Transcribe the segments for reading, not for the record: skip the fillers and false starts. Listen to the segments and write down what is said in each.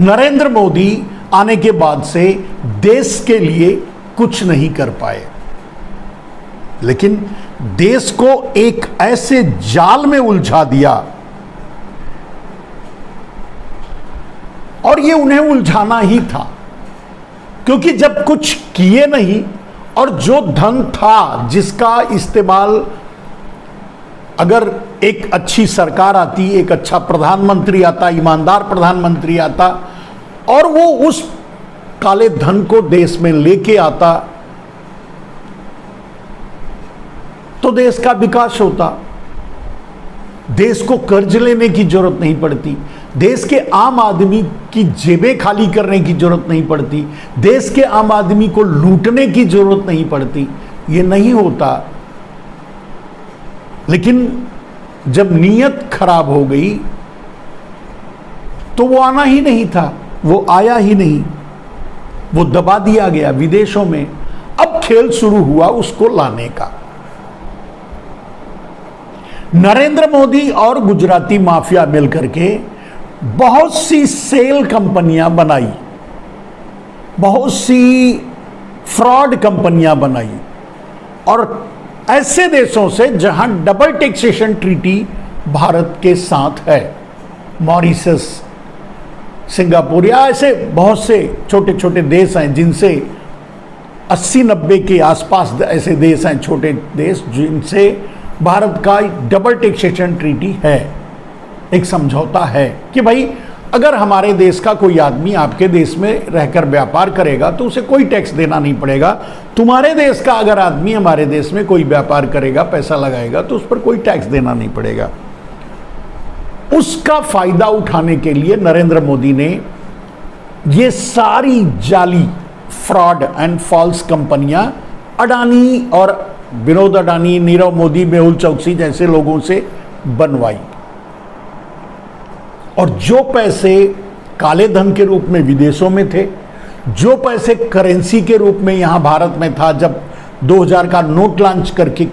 नरेंद्र मोदी आने के बाद से देश के लिए कुछ नहीं कर पाए, लेकिन देश को एक ऐसे जाल में उलझा दिया, और ये उन्हें उलझाना ही था, क्योंकि जब कुछ किए नहीं और जो धन था जिसका इस्तेमाल अगर एक अच्छी सरकार आती, एक अच्छा प्रधानमंत्री आता, ईमानदार प्रधानमंत्री आता और वो उस काले धन को देश में लेके आता, तो देश का विकास होता। देश को कर्ज लेने की जरूरत नहीं पड़ती, देश के आम आदमी की जेबें खाली करने की जरूरत नहीं पड़ती, देश के आम आदमी को लूटने की जरूरत नहीं पड़ती। ये नहीं होता। लेकिन जब नीयत खराब हो गई तो वो आना ही नहीं था, वो आया ही नहीं, वो दबा दिया गया विदेशों में। अब खेल शुरू हुआ उसको लाने का। नरेंद्र मोदी और गुजराती माफिया मिलकर के बहुत सी सेल कंपनियां बनाई, बहुत सी फ्रॉड कंपनियां बनाई, और ऐसे देशों से जहां डबल टैक्सेशन ट्रीटी भारत के साथ है, मॉरिशस, सिंगापुर, या ऐसे बहुत से छोटे छोटे देश हैं जिनसे 80-90 के आसपास ऐसे देश हैं, छोटे देश, जिनसे भारत का डबल टैक्सेशन ट्रीटी है, एक समझौता है कि भाई अगर हमारे देश का कोई आदमी आपके देश में रहकर व्यापार करेगा तो उसे कोई टैक्स देना नहीं पड़ेगा। तुम्हारे देश का अगर आदमी हमारे देश में कोई व्यापार करेगा, पैसा लगाएगा, तो उस पर कोई टैक्स देना नहीं पड़ेगा। उसका फायदा उठाने के लिए नरेंद्र मोदी ने ये सारी जाली फ्रॉड एंड फॉल्स कंपनियां अडानी और विनोद अडानी, नीरव मोदी, मेहुल चौकसी जैसे लोगों से बनवाई, और जो पैसे काले धन के रूप में विदेशों में थे, जो पैसे करेंसी के रूप में यहां भारत में था, जब 2000 का नोट लॉन्च करके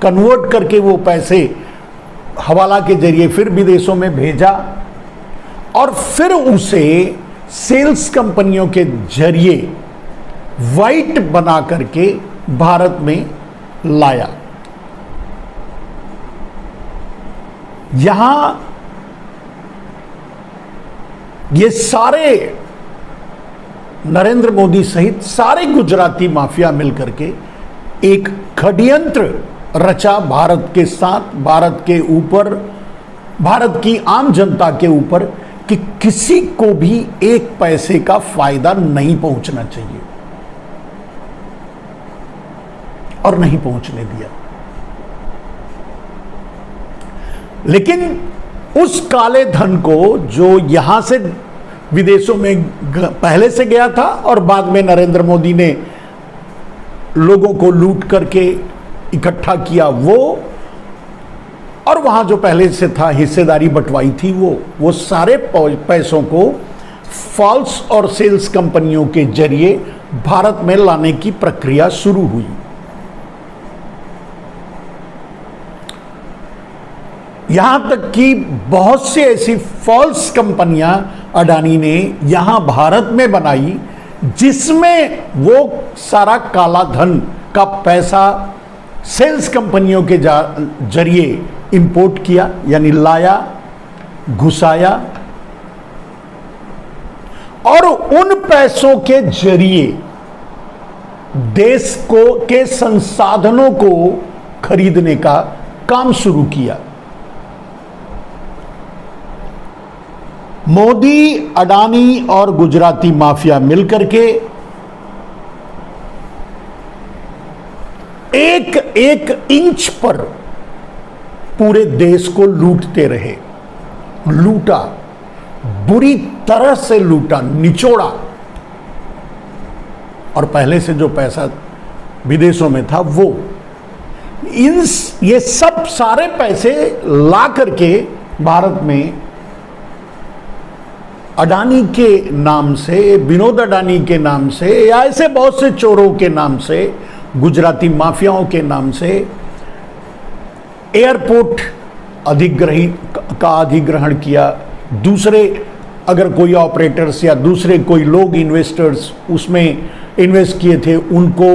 कन्वर्ट करके वो पैसे हवाला के जरिए फिर विदेशों में भेजा, और फिर उसे सेल्स कंपनियों के जरिए वाइट बना करके भारत में लाया। यहां ये सारे नरेंद्र मोदी सहित सारे गुजराती माफिया मिलकर के एक षड्यंत्र रचा भारत के साथ, भारत के ऊपर, भारत की आम जनता के ऊपर, कि किसी को भी एक पैसे का फायदा नहीं पहुंचना चाहिए, और नहीं पहुंचने दिया। लेकिन उस काले धन को जो यहां से विदेशों में पहले से गया था और बाद में नरेंद्र मोदी ने लोगों को लूट करके इकट्ठा किया, वो, और वहां जो पहले से था हिस्सेदारी बंटवाई थी, वो सारे पैसों को फॉल्स और सेल्स कंपनियों के जरिए भारत में लाने की प्रक्रिया शुरू हुई। यहां तक कि बहुत सी ऐसी फॉल्स कंपनियां अडानी ने यहां भारत में बनाई, जिसमें वो सारा काला धन का पैसा सेल्स कंपनियों के जरिए इंपोर्ट किया, यानी लाया, घुसाया, और उन पैसों के जरिए देश के संसाधनों को खरीदने का काम शुरू किया। मोदी, अडानी और गुजराती माफिया मिलकर के एक एक इंच पर पूरे देश को लूटते रहे, लूटा, बुरी तरह से लूटा, निचोड़ा, और पहले से जो पैसा विदेशों में था वो ये सब सारे पैसे ला करके भारत में अडानी के नाम से, विनोद अडानी के नाम से, या ऐसे बहुत से चोरों के नाम से, गुजराती माफियाओं के नाम से एयरपोर्ट का अधिग्रहण किया, दूसरे अगर कोई ऑपरेटर्स या दूसरे कोई लोग इन्वेस्टर्स उसमें इन्वेस्ट किए थे, उनको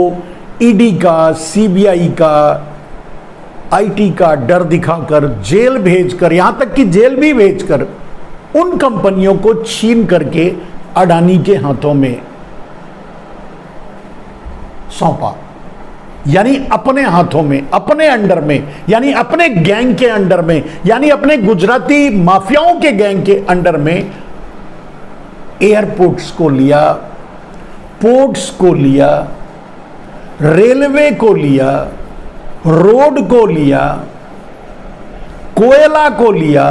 ईडी का, सीबीआई का, आईटी का डर दिखाकर जेल भेजकर, यहां तक कि जेल भी भेजकर उन कंपनियों को छीन करके अडानी के हाथों में सौंपा, यानी अपने हाथों में, अपने अंडर में, यानी अपने गैंग के अंडर में, यानी अपने गुजराती माफियाओं के गैंग के अंडर में एयरपोर्ट्स को लिया, पोर्ट्स को लिया, रेलवे को लिया, रोड को लिया, कोयला को लिया।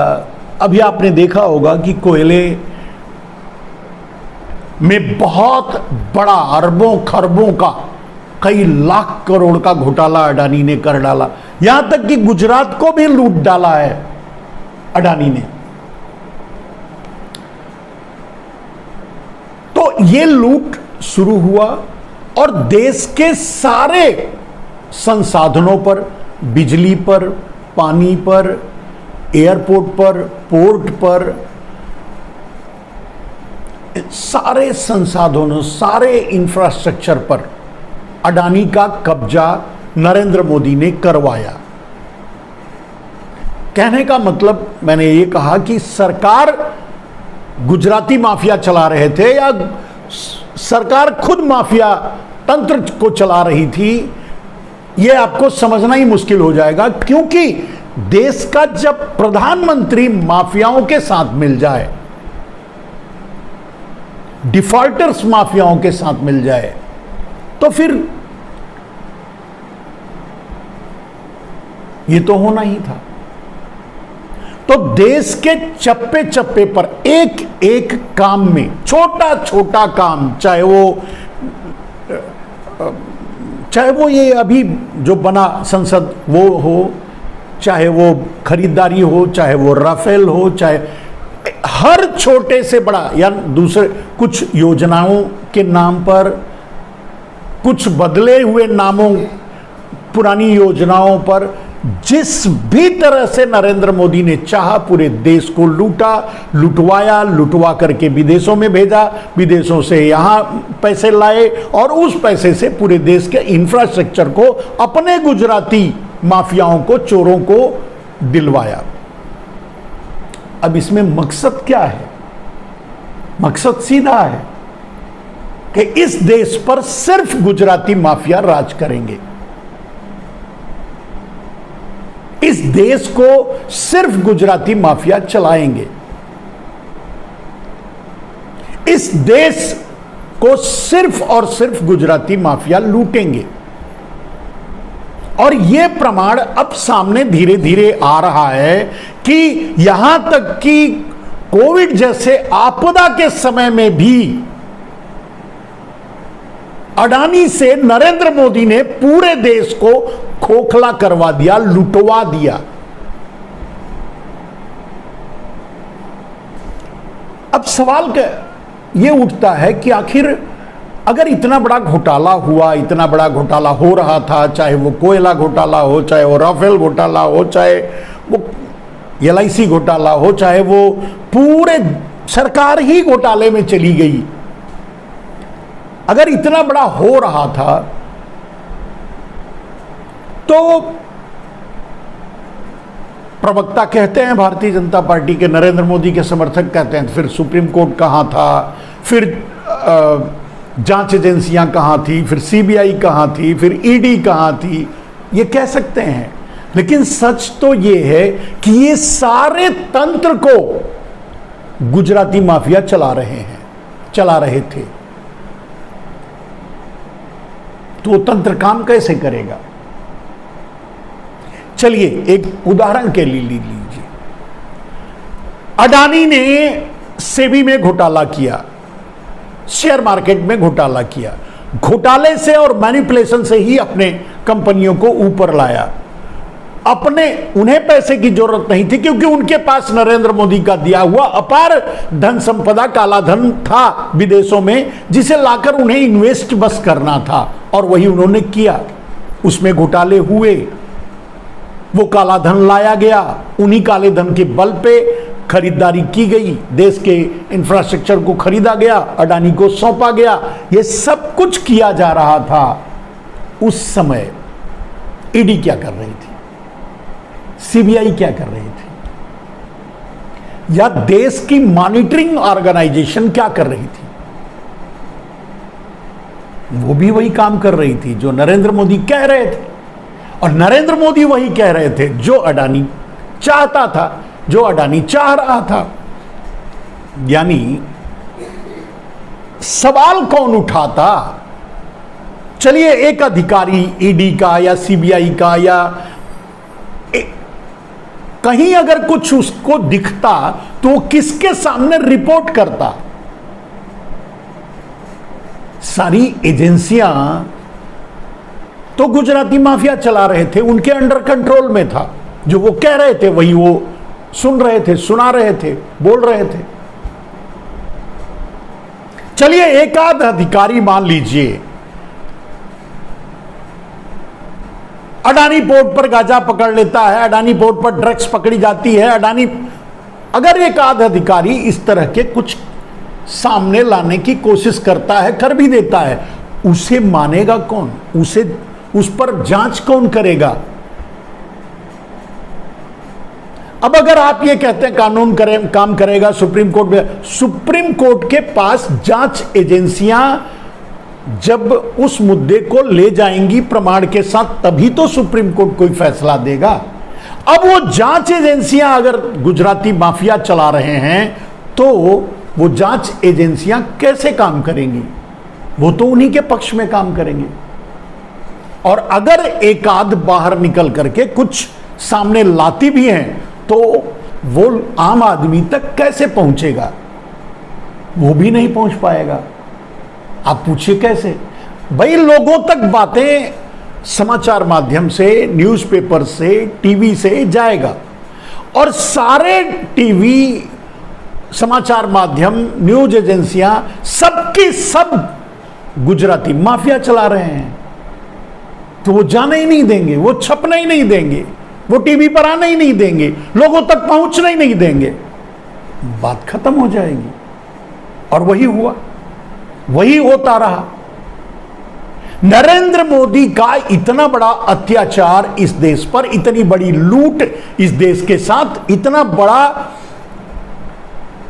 अभी आपने देखा होगा कि कोयले में बहुत बड़ा अरबों खरबों का, कई लाख करोड़ का घोटाला अडानी ने कर डाला, यहां तक कि गुजरात को भी लूट डाला है अडानी ने। तो ये लूट शुरू हुआ और देश के सारे संसाधनों पर, बिजली पर, पानी पर, एयरपोर्ट पर, पोर्ट पर, सारे संसाधनों, सारे इंफ्रास्ट्रक्चर पर अडानी का कब्जा नरेंद्र मोदी ने करवाया। कहने का मतलब मैंने ये कहा कि सरकार गुजराती माफिया चला रहे थे या सरकार खुद माफिया तंत्र को चला रही थी, यह आपको समझना ही मुश्किल हो जाएगा। क्योंकि देश का जब प्रधानमंत्री माफियाओं के साथ मिल जाए, डिफॉल्टर्स माफियाओं के साथ मिल जाए, तो फिर ये तो होना ही था। तो देश के चप्पे चप्पे पर एक एक काम में, छोटा छोटा काम, चाहे वो ये अभी जो बना संसद वो हो, चाहे वो खरीदारी हो, चाहे वो राफेल हो, चाहे हर छोटे से बड़ा या दूसरे कुछ योजनाओं के नाम पर, कुछ बदले हुए नामों, पुरानी योजनाओं पर, जिस भी तरह से नरेंद्र मोदी ने चाहा पूरे देश को लूटा, लुटवाया, लुटवा करके विदेशों में भेजा, विदेशों से यहां पैसे लाए और उस पैसे से पूरे देश के इंफ्रास्ट्रक्चर को अपने गुजराती माफियाओं को, चोरों को दिलवाया। अब इसमें मकसद क्या है? मकसद सीधा है कि इस देश पर सिर्फ गुजराती माफिया राज करेंगे, इस देश को सिर्फ गुजराती माफिया चलाएंगे, इस देश को सिर्फ और सिर्फ गुजराती माफिया लूटेंगे। और यह प्रमाण अब सामने धीरे धीरे आ रहा है कि यहां तक कि कोविड जैसे आपदा के समय में भी अडानी से नरेंद्र मोदी ने पूरे देश को खोखला करवा दिया, लुटवा दिया। अब सवाल ये उठता है कि आखिर अगर इतना बड़ा घोटाला हुआ, इतना बड़ा घोटाला हो रहा था, चाहे वो कोयला घोटाला हो, चाहे वो राफेल घोटाला हो, चाहे वो LIC घोटाला हो, चाहे वो पूरे सरकार ही घोटाले में चली गई, अगर इतना बड़ा हो रहा था तो प्रवक्ता कहते हैं भारतीय जनता पार्टी के, नरेंद्र मोदी के समर्थक कहते हैं फिर सुप्रीम कोर्ट कहां था, फिर जांच एजेंसियां कहां थी, फिर CBI कहां थी, फिर ED कहां थी, ये कह सकते हैं। लेकिन सच तो ये है कि ये सारे तंत्र को गुजराती माफिया चला रहे थे। तो वो तंत्र काम कैसे करेगा? चलिए एक उदाहरण के लिए लीजिए। अडानी ने सेबी में घोटाला किया, शेयर मार्केट में घोटाला किया, घोटाले से और मैनिपुलेशन से ही अपने कंपनियों को ऊपर लाया। उन्हें पैसे की जरूरत नहीं थी क्योंकि उनके पास नरेंद्र मोदी का दिया हुआ अपार धन संपदा, काला धन था विदेशों में, जिसे लाकर उन्हें इन्वेस्ट बस करना था और वही उन्होंने किया। उसमें घोटाले हुए, वो काला धन लाया गया, उन्हीं काले धन के बल पे खरीदारी की गई, देश के इंफ्रास्ट्रक्चर को खरीदा गया, अडानी को सौंपा गया, ये सब कुछ किया जा रहा था। उस समय ईडी क्या कर रही थी, सीबीआई क्या कर रही थी, या देश की मॉनिटरिंग ऑर्गेनाइजेशन क्या कर रही थी? वो भी वही काम कर रही थी जो नरेंद्र मोदी कह रहे थे, और नरेंद्र मोदी वही कह रहे थे जो अडानी चाहता था, जो अडानी चाह रहा था। यानी सवाल कौन उठाता? चलिए एक अधिकारी ईडी का या सीबीआई का या कहीं अगर कुछ उसको दिखता तो वो किसके सामने रिपोर्ट करता? सारी एजेंसियां तो गुजराती माफिया चला रहे थे, उनके अंडर कंट्रोल में था। जो वो कह रहे थे वही वो सुन रहे थे, सुना रहे थे, बोल रहे थे। चलिए एक आध अधिकारी मान लीजिए अडानी पोर्ट पर गांजा पकड़ लेता है, अडानी पोर्ट पर ड्रग्स पकड़ी जाती है, अडानी, अगर एक आध अधिकारी इस तरह के कुछ सामने लाने की कोशिश करता है, कर भी देता है, उसे मानेगा कौन? उस पर जांच कौन करेगा? अब अगर आप ये कहते हैं कानून काम करेगा सुप्रीम कोर्ट में, सुप्रीम कोर्ट के पास जांच एजेंसियां जब उस मुद्दे को ले जाएंगी प्रमाण के साथ, तभी तो सुप्रीम कोर्ट कोई फैसला देगा। अब वो जांच एजेंसियां अगर गुजराती माफिया चला रहे हैं तो वो जांच एजेंसियां कैसे काम करेंगी? वो तो उन्हीं के पक्ष में काम करेंगे। और अगर एक आध बाहर निकल करके कुछ सामने लाती भी हैं तो वो आम आदमी तक कैसे पहुंचेगा? वो भी नहीं पहुंच पाएगा। आप पूछिए कैसे? भाई लोगों तक बातें समाचार माध्यम से, न्यूज़पेपर से, टीवी से जाएगा, और सारे टीवी, समाचार माध्यम, न्यूज एजेंसियां सबकी सब गुजराती माफिया चला रहे हैं, तो वो जाने ही नहीं देंगे, वो छपने ही नहीं देंगे, वो टीवी पर आने ही नहीं देंगे, लोगों तक पहुंचने ही नहीं देंगे, बात खत्म हो जाएगी। और वही हुआ, वही होता रहा। नरेंद्र मोदी का इतना बड़ा अत्याचार इस देश पर, इतनी बड़ी लूट इस देश के साथ, इतना बड़ा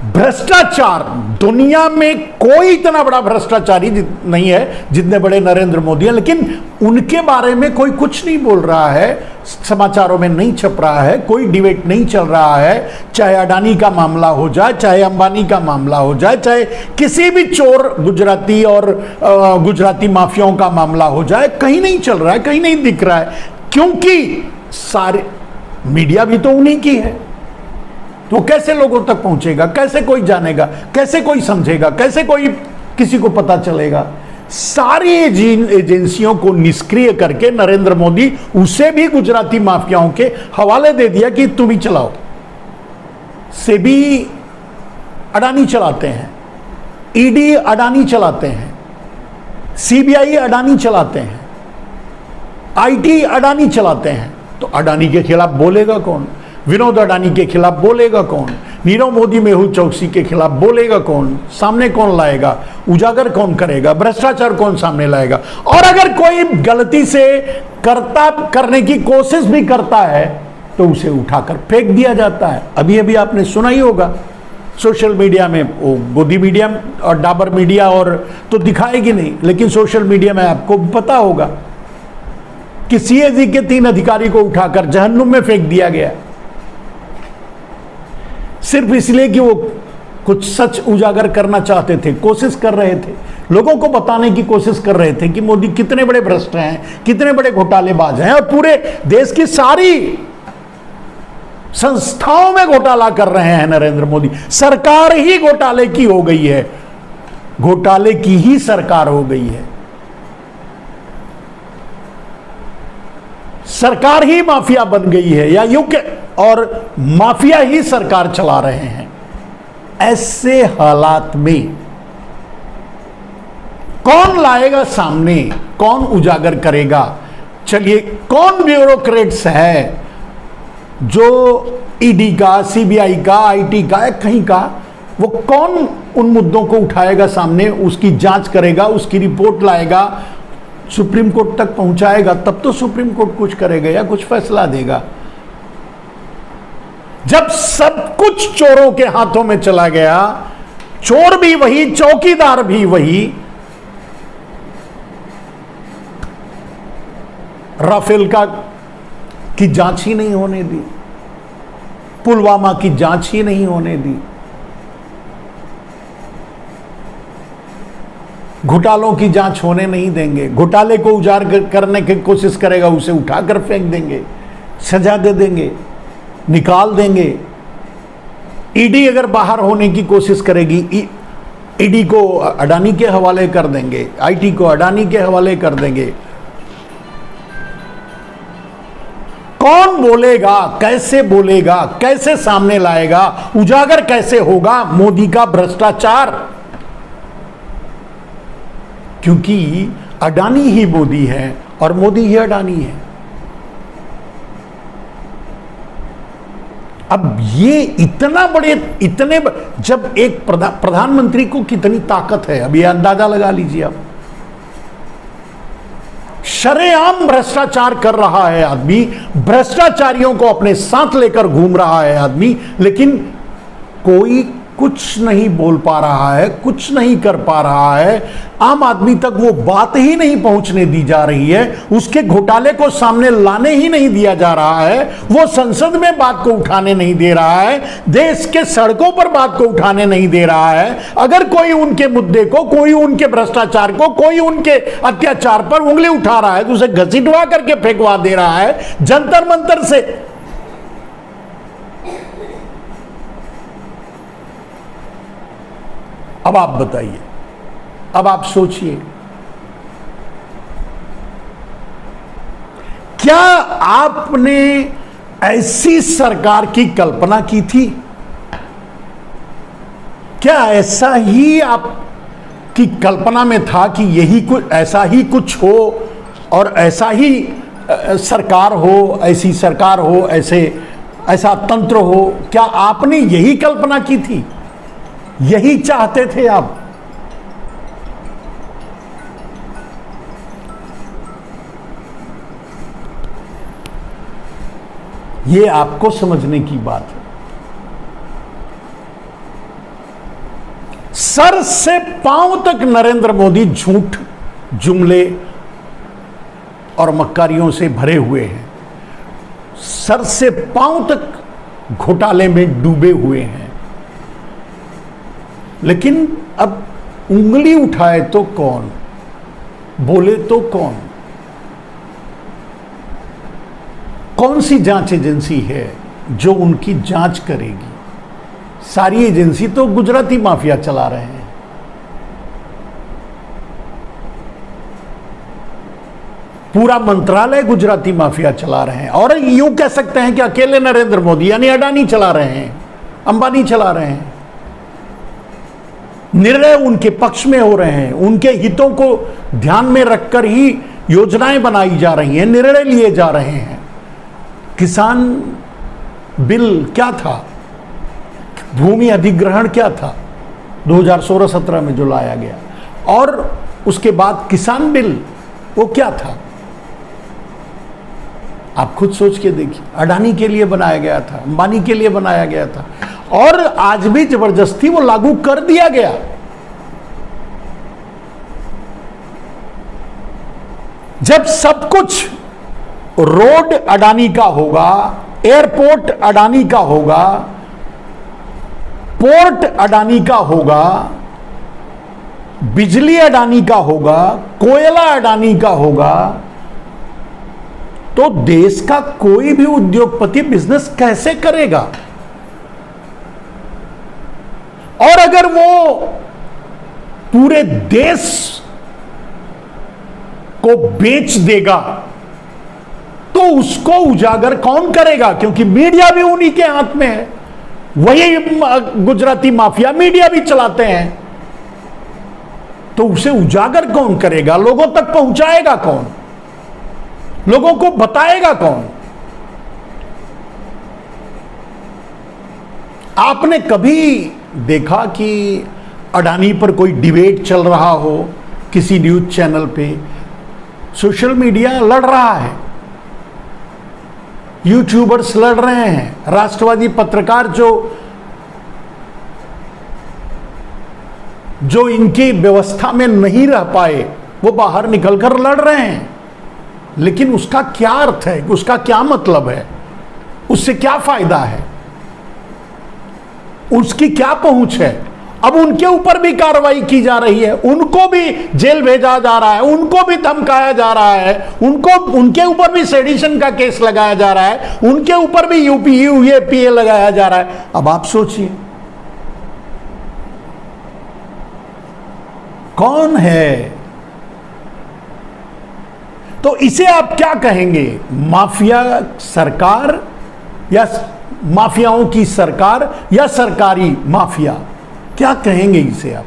भ्रष्टाचार, दुनिया में कोई इतना बड़ा भ्रष्टाचारी नहीं है जितने बड़े नरेंद्र मोदी हैं, लेकिन उनके बारे में कोई कुछ नहीं बोल रहा है, समाचारों में नहीं छप रहा है, कोई डिबेट नहीं चल रहा है। चाहे अडानी का मामला हो जाए, चाहे अंबानी का मामला हो जाए, चाहे किसी भी चोर गुजराती और गुजराती माफियाओं का मामला हो जाए, कहीं नहीं चल रहा है, कहीं नहीं दिख रहा है, क्योंकि सारे मीडिया भी तो उन्हीं की है। तो कैसे लोगों तक पहुंचेगा? कैसे कोई जानेगा? कैसे कोई समझेगा? कैसे कोई किसी को पता चलेगा? सारी एजेंसियों को निष्क्रिय करके नरेंद्र मोदी उसे भी गुजराती माफियाओं के हवाले दे दिया कि तुम ही चलाओ। सेबी अडानी चलाते हैं, ईडी अडानी चलाते हैं, सीबीआई अडानी चलाते हैं, आईटी अडानी चलाते हैं। तो अडानी के खिलाफ बोलेगा कौन? विनोद अडानी के खिलाफ बोलेगा कौन? नीरव मोदी, मेहुल चौकसी के खिलाफ बोलेगा कौन? सामने कौन लाएगा? उजागर कौन करेगा? भ्रष्टाचार कौन सामने लाएगा? और अगर कोई गलती से करने की कोशिश भी करता है तो उसे उठाकर फेंक दिया जाता है। अभी अभी आपने सुना ही होगा सोशल मीडिया में, वो गोदी मीडिया और डाबर मीडिया और तो दिखाएगी नहीं, लेकिन सोशल मीडिया में आपको पता होगा कि सीएजी के 3 अधिकारी को उठाकर जहन्नुम में फेंक दिया गया, सिर्फ इसलिए कि वो कुछ सच उजागर करना चाहते थे, कोशिश कर रहे थे, लोगों को बताने की कोशिश कर रहे थे कि मोदी कितने बड़े भ्रष्ट हैं, कितने बड़े घोटालेबाज हैं, और पूरे देश की सारी संस्थाओं में घोटाला कर रहे हैं नरेंद्र मोदी। सरकार ही घोटाले की हो गई है, घोटाले की ही सरकार हो गई है, सरकार ही माफिया बन गई है, या यूं के और माफिया ही सरकार चला रहे हैं। ऐसे हालात में कौन लाएगा सामने, कौन उजागर करेगा? चलिए, कौन ब्यूरोक्रेट्स है जो ईडी का, सीबीआई का, आईटी का, कहीं का, वो कौन उन मुद्दों को उठाएगा सामने, उसकी जांच करेगा, उसकी रिपोर्ट लाएगा, सुप्रीम कोर्ट तक पहुंचाएगा, तब तो सुप्रीम कोर्ट कुछ करेगा या कुछ फैसला देगा। जब सब कुछ चोरों के हाथों में चला गया, चोर भी वही, चौकीदार भी वही, राफेल की जांच ही नहीं होने दी, पुलवामा की जांच ही नहीं होने दी, घोटालों की जांच होने नहीं देंगे, घोटाले को उजागर करने की कोशिश करेगा उसे उठाकर फेंक देंगे, सजा दे देंगे, निकाल देंगे। ईडी अगर बाहर होने की कोशिश करेगी, ईडी को अडानी के हवाले कर देंगे, आईटी को अडानी के हवाले कर देंगे। कौन बोलेगा, कैसे बोलेगा, कैसे सामने लाएगा, उजागर कैसे होगा मोदी का भ्रष्टाचार? क्योंकि अडानी ही मोदी है और मोदी ही अडानी है। अब ये जब एक प्रधानमंत्री को कितनी ताकत है, अब ये अंदाजा लगा लीजिए आप। शरेआम भ्रष्टाचार कर रहा है आदमी, भ्रष्टाचारियों को अपने साथ लेकर घूम रहा है आदमी, लेकिन कोई कुछ नहीं बोल पा रहा है, कुछ नहीं कर पा रहा है। आम आदमी तक वो बात ही नहीं पहुंचने दी जा रही है, उसके घोटाले को सामने लाने ही नहीं दिया जा रहा है, वो संसद में बात को उठाने नहीं दे रहा है, देश के सड़कों पर बात को उठाने नहीं दे रहा है। अगर कोई उनके मुद्दे को, कोई उनके भ्रष्टाचार को, कोई उनके अत्याचार पर उंगली उठा रहा है तो उसे घसीटवा करके फेंकवा दे रहा है जंतर मंतर से। अब आप बताइए, अब आप सोचिए, क्या आपने ऐसी सरकार की कल्पना की थी? क्या ऐसा ही आपकी कल्पना में था कि यही कुछ, ऐसा ही कुछ हो और ऐसा ही सरकार हो, ऐसी सरकार हो, ऐसा तंत्र हो? क्या आपने यही कल्पना की थी? यही चाहते थे आप? ये आपको समझने की बात है। सर से पांव तक नरेंद्र मोदी झूठ, जुमले और मक्कारियों से भरे हुए हैं। सर से पांव तक घोटाले में डूबे हुए हैं। लेकिन अब उंगली उठाए तो कौन, बोले तो कौन? कौन सी जांच एजेंसी है जो उनकी जांच करेगी? सारी एजेंसी तो गुजराती माफिया चला रहे हैं। पूरा मंत्रालय गुजराती माफिया चला रहे हैं। और यूं कह सकते हैं कि अकेले नरेंद्र मोदी यानी अडानी चला रहे हैं, अंबानी चला रहे हैं। निर्णय उनके पक्ष में हो रहे हैं, उनके हितों को ध्यान में रखकर ही योजनाएं बनाई जा रही हैं, निर्णय लिए जा रहे हैं। किसान बिल क्या था? भूमि अधिग्रहण क्या था 2016-17 में जो लाया गया? और उसके बाद किसान बिल वो क्या था? आप खुद सोच के देखिए। अडानी के लिए बनाया गया था, अंबानी के लिए बनाया गया था, और आज भी जबरदस्ती वो लागू कर दिया गया। जब सब कुछ रोड अडानी का होगा, एयरपोर्ट अडानी का होगा, पोर्ट अडानी का होगा, बिजली अडानी का होगा, कोयला अडानी का होगा, तो देश का कोई भी उद्योगपति बिजनेस कैसे करेगा? और अगर वो पूरे देश को बेच देगा तो उसको उजागर कौन करेगा? क्योंकि मीडिया भी उन्हीं के हाथ में है, वही गुजराती माफिया मीडिया भी चलाते हैं, तो उसे उजागर कौन करेगा? लोगों तक पहुंचाएगा कौन? लोगों को बताएगा कौन? आपने कभी देखा कि अडानी पर कोई डिबेट चल रहा हो किसी न्यूज चैनल पे? सोशल मीडिया लड़ रहा है, यूट्यूबर्स लड़ रहे हैं, राष्ट्रवादी पत्रकार जो इनकी व्यवस्था में नहीं रह पाए वो बाहर निकलकर लड़ रहे हैं। लेकिन उसका क्या अर्थ है, उसका क्या मतलब है, उससे क्या फायदा है, उसकी क्या पहुंच है? अब उनके ऊपर भी कार्रवाई की जा रही है, उनको भी जेल भेजा जा रहा है, उनको भी धमकाया जा रहा है, उनके ऊपर भी सेडिशन का केस लगाया जा रहा है, उनके ऊपर भी यूएपीए लगाया जा रहा है। अब आप सोचिए कौन है? तो इसे आप क्या कहेंगे? माफिया सरकार या माफियाओं की सरकार या सरकारी माफिया? क्या कहेंगे इसे आप?